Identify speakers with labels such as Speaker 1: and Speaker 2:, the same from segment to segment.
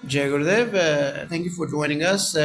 Speaker 1: Jai Gurudev, thank you for joining us.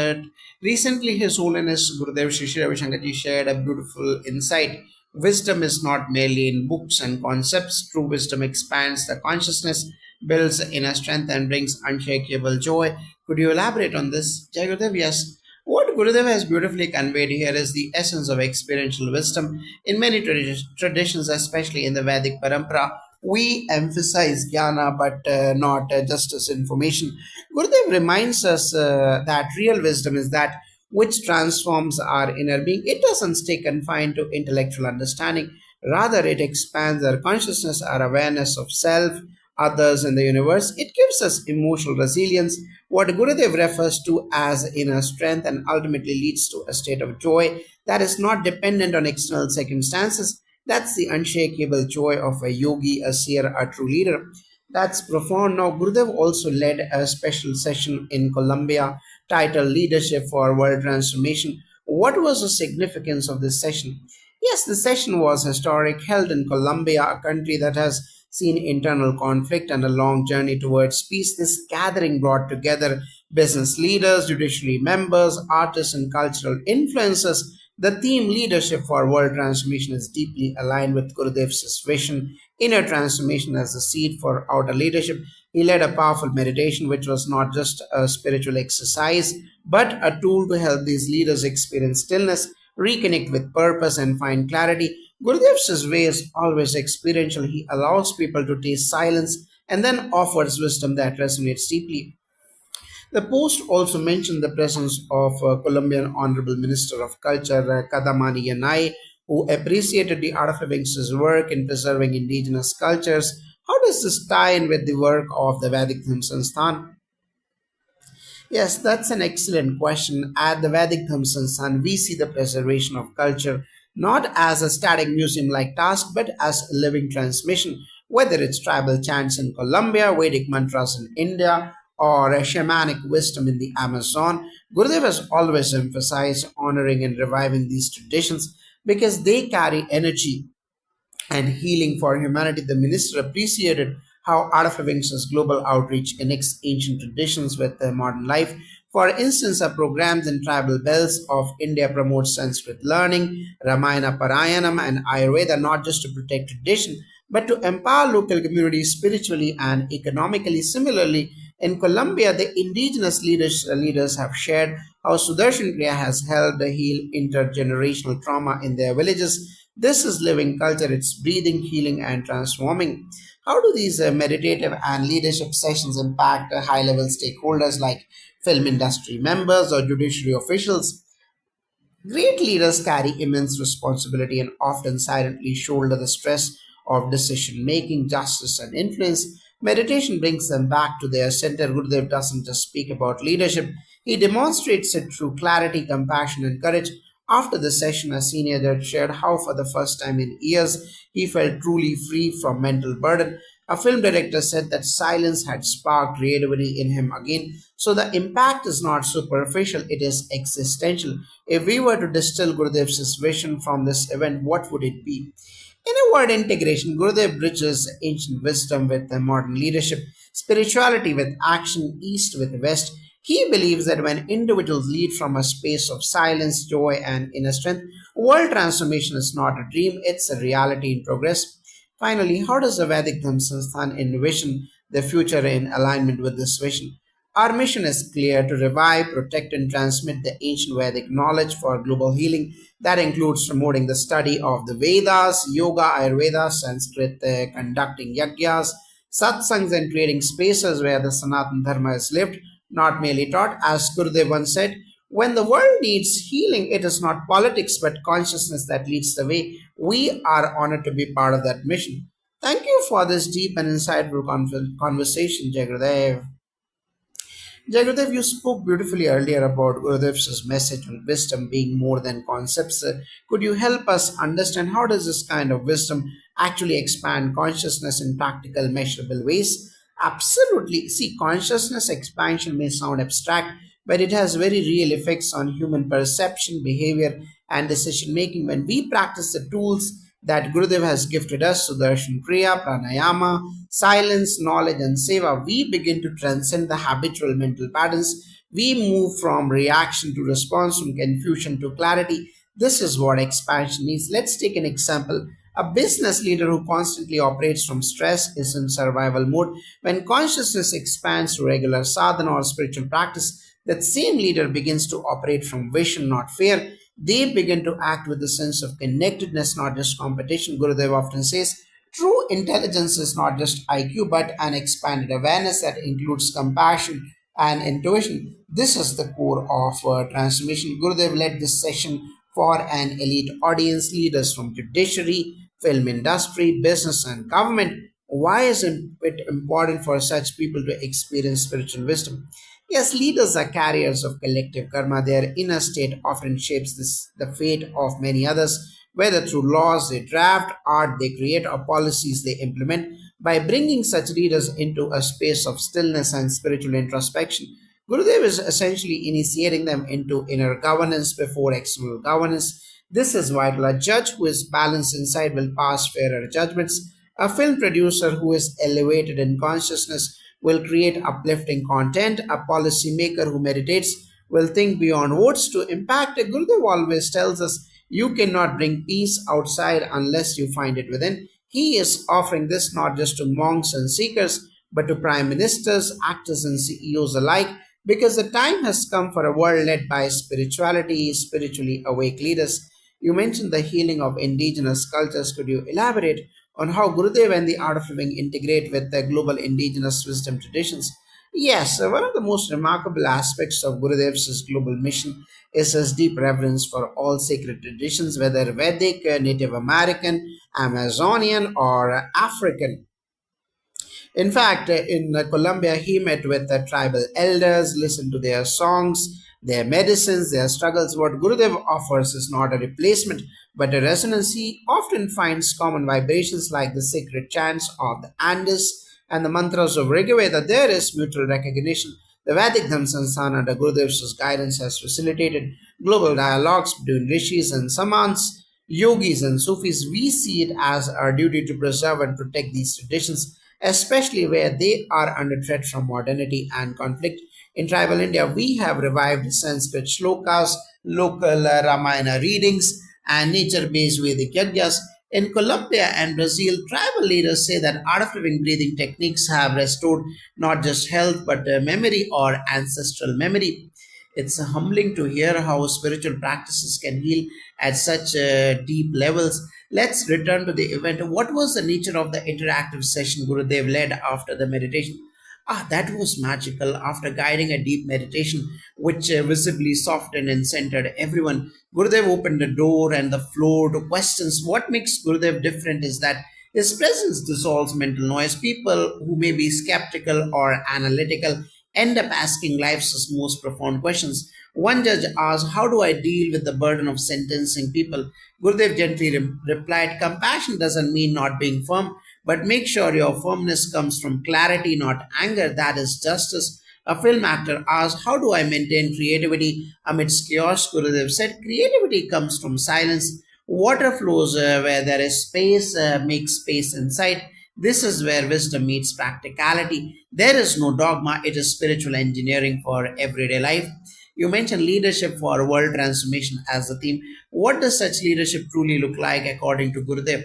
Speaker 1: Recently, His Holiness Gurudev Shri Shri Ravi Shankarji shared a beautiful insight. Wisdom is not merely in books and concepts. True wisdom expands the consciousness, builds inner strength, and brings unshakable joy. Could you elaborate on this? Jai Gurudev, yes. What Gurudev has beautifully conveyed here is the essence of experiential wisdom. In many traditions, especially in the Vedic Parampara, we emphasize jnana but not just as information. Gurudev reminds us that real wisdom is that which transforms our inner being. It doesn't stay confined to intellectual understanding. Rather, it expands our consciousness, our awareness of self, others, and the universe. It gives us emotional resilience, what Gurudev refers to as inner strength, and ultimately leads to a state of joy that is not dependent on external circumstances. That's the unshakable joy of a yogi, a seer, a true leader. That's profound. Now, Gurudev also led a special session in Colombia titled Leadership for World Transformation. What was the significance of this session? Yes, the session was historic, held in Colombia, a country that has seen internal conflict and a long journey towards peace. This gathering brought together business leaders, judiciary members, artists, and cultural influencers. The theme Leadership for World Transformation is deeply aligned with Gurudev's vision, inner transformation as the seed for outer leadership. He led a powerful meditation, which was not just a spiritual exercise, but a tool to help these leaders experience stillness, reconnect with purpose, and find clarity. Gurudev's way is always experiential. He allows people to taste silence and then offers wisdom that resonates deeply. The post also mentioned the presence of Colombian Honorable Minister of Culture, Kadamani Yanai, who appreciated the Art of Living's work in preserving indigenous cultures. How does this tie in with the work of the Vedic Dharma Sansthan? Yes, that's an excellent question. At the Vedic Dharma Sansthan, we see the preservation of culture not as a static museum like task, but as a living transmission. Whether it's tribal chants in Colombia, Vedic mantras in India, or a shamanic wisdom in the Amazon, Gurudev has always emphasized honoring and reviving these traditions because they carry energy and healing for humanity. The minister appreciated how Art of Living's global outreach connects ancient traditions with modern life. For instance, a programs in tribal belts of India promote Sanskrit learning, Ramayana Parayanam, and Ayurveda not just to protect tradition, but to empower local communities spiritually and economically. Similarly, in Colombia, the indigenous leaders have shared how Sudarshan Kriya has helped heal intergenerational trauma in their villages. This is living culture, it's breathing, healing, and transforming. How do these meditative and leadership sessions impact high level stakeholders like film industry members or judiciary officials? Great leaders carry immense responsibility and often silently shoulder the stress of decision making, justice, and influence. Meditation brings them back to their center. Gurudev doesn't just speak about leadership, he demonstrates it through clarity, compassion, and courage. After the session, a senior judge shared how, for the first time in years, he felt truly free from mental burden. A film director said that silence had sparked creativity in him again. So the impact is not superficial, it is existential. If we were to distill Gurudev's vision from this event, what would it be? In a word, integration, Gurudev bridges ancient wisdom with the modern leadership, spirituality with action, East with West. He believes that when individuals lead from a space of silence, joy, and inner strength, world transformation is not a dream, it's a reality in progress. Finally, how does the Vedic Dharma Sansthan envision the future in alignment with this vision? Our mission is clear to revive, protect, and transmit the ancient Vedic knowledge for global healing. That includes promoting the study of the Vedas, Yoga, Ayurveda, Sanskrit, conducting yajnas, satsangs, and creating spaces where the Sanatan Dharma is lived, not merely taught. As Gurudev once said, when the world needs healing, it is not politics but consciousness that leads the way. We are honored to be part of that mission. Thank you for this deep and insightful conversation, Jagadev. Jagadev, you spoke beautifully earlier about Gurudev's message on wisdom being more than concepts. Could you help us understand how does this kind of wisdom actually expand consciousness in practical, measurable ways? Absolutely. See, consciousness expansion may sound abstract, but it has very real effects on human perception, behavior, and decision making. When we practice the tools that Gurudev has gifted us, Sudarshan Kriya, Pranayama, silence, knowledge, and seva, we begin to transcend the habitual mental patterns. We move from reaction to response, from confusion to clarity. This is what expansion means. Let's take an example. A business leader who constantly operates from stress is in survival mode. When consciousness expands to regular sadhana or spiritual practice, that same leader begins to operate from vision, not fear. They begin to act with a sense of connectedness, not just competition. Gurudev often says, true intelligence is not just IQ, but an expanded awareness that includes compassion and intuition. This is the core of transformation. Gurudev led this session for an elite audience, leaders from judiciary, film industry, business, and government. Why is it important for such people to experience spiritual wisdom? Yes, leaders are carriers of collective karma. Their inner state often shapes the fate of many others, whether through laws they draft, art they create, or policies they implement. By bringing such leaders into a space of stillness and spiritual introspection, Gurudev is essentially initiating them into inner governance before external governance. This is vital. A judge who is balanced inside will pass fairer judgments. A film producer who is elevated in consciousness will create uplifting content. A policymaker who meditates will think beyond votes to impact. Gurudev always tells us you cannot bring peace outside unless you find it within. He is offering this not just to monks and seekers, but to prime ministers, actors, and CEOs alike, because the time has come for a world led by spirituality, spiritually awake leaders. You mentioned the healing of indigenous cultures. Could you elaborate on how Gurudev and the art of living integrate with the global indigenous wisdom traditions? Yes, one of the most remarkable aspects of Gurudev's global mission is his deep reverence for all sacred traditions, whether Vedic, Native American, Amazonian, or African. In fact, in Colombia, he met with the tribal elders, listened to their songs, their medicines, their struggles. What Gurudev offers is not a replacement, but a resonance. He often finds common vibrations like the sacred chants of the Andes and the mantras of Rigveda. There is mutual recognition. The Vedic Dhammasana under Gurudev's guidance has facilitated global dialogues between rishis and samans, yogis and Sufis. We see it as our duty to preserve and protect these traditions, especially where they are under threat from modernity and conflict. In tribal India, we have revived Sanskrit shlokas, local Ramayana readings, and nature based Vedic yajnas. In Colombia and Brazil, tribal leaders say that art of living breathing techniques have restored not just health but memory or ancestral memory. It's humbling to hear how spiritual practices can heal at such deep levels. Let's return to the event. What was the nature of the interactive session Gurudev led after the meditation? Ah, that was magical. After guiding a deep meditation, which visibly softened and centered everyone, Gurudev opened the door and the floor to questions. What makes Gurudev different is that his presence dissolves mental noise. People who may be skeptical or analytical end up asking life's most profound questions. One judge asked, how do I deal with the burden of sentencing people? Gurudev gently replied, compassion doesn't mean not being firm, but make sure your firmness comes from clarity, not anger. That is justice. A film actor asked, how do I maintain creativity amidst chaos? Gurudev said, creativity comes from silence. Water flows where there is space, makes space inside. This is where wisdom meets practicality. There is no dogma, it is spiritual engineering for everyday life. You mentioned leadership for world transformation as the theme. What does such leadership truly look like according to Gurudev?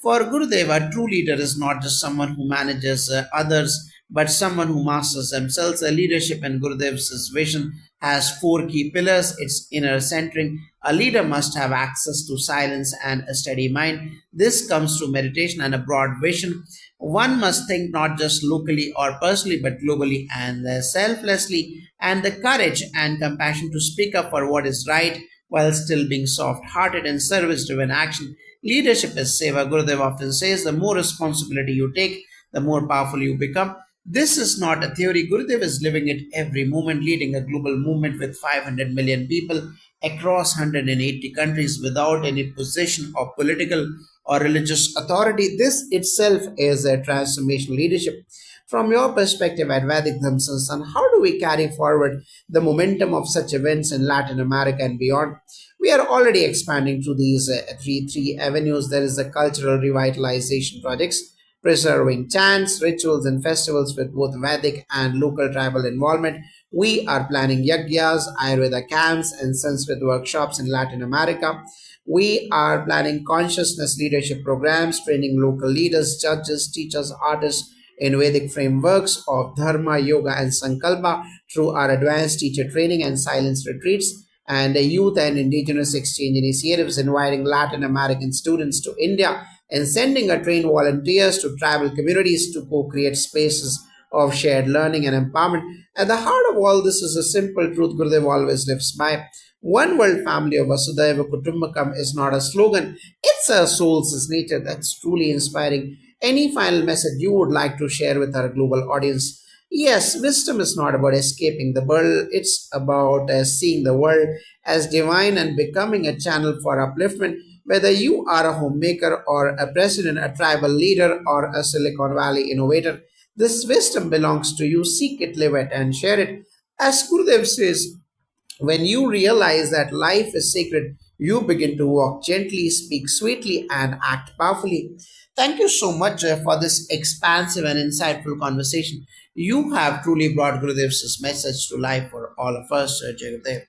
Speaker 1: For Gurudev, a true leader is not just someone who manages others, but someone who masters themselves. A leadership in Gurudev's vision has four key pillars. It's inner centering. A leader must have access to silence and a steady mind. This comes through meditation and a broad vision. One must think not just locally or personally, but globally and selflessly, and the courage and compassion to speak up for what is right while still being soft hearted and service driven action. Leadership is seva. Gurudev often says the more responsibility you take, the more powerful you become. This is not a theory. Gurudev is living it every moment, leading a global movement with 500 million people across 180 countries without any position of political or religious authority. This itself is a transformational leadership. From your perspective at Vedic Dhamsansan, how do we carry forward the momentum of such events in Latin America and beyond? We are already expanding through these three avenues. There is the cultural revitalization projects, preserving chants, rituals, and festivals with both Vedic and local tribal involvement. We are planning yagyas, Ayurveda camps, and Sanskrit workshops in Latin America. We are planning consciousness leadership programs, training local leaders, judges, teachers, artists in Vedic frameworks of Dharma, Yoga, and Sankalpa through our advanced teacher training and silence retreats, and youth and indigenous exchange initiatives inviting Latin American students to India and sending a trained volunteers to tribal communities to co-create spaces of shared learning and empowerment. At the heart of all this is a simple truth Gurudev always lives by. One world family of Vasudhaiva Kutumbakam is not a slogan, it's a soul's nature that's truly inspiring. Any final message you would like to share with our global audience? Yes, wisdom is not about escaping the world, it's about seeing the world as divine and becoming a channel for upliftment. Whether you are a homemaker or a president, a tribal leader, or a Silicon Valley innovator, this wisdom belongs to you. Seek it, live it, and share it. As Gurudev says, when you realize that life is sacred, you begin to walk gently, speak sweetly, and act powerfully. Thank you so much for this expansive and insightful conversation. You have truly brought Gurudev's message to life for all of us, Jagadev.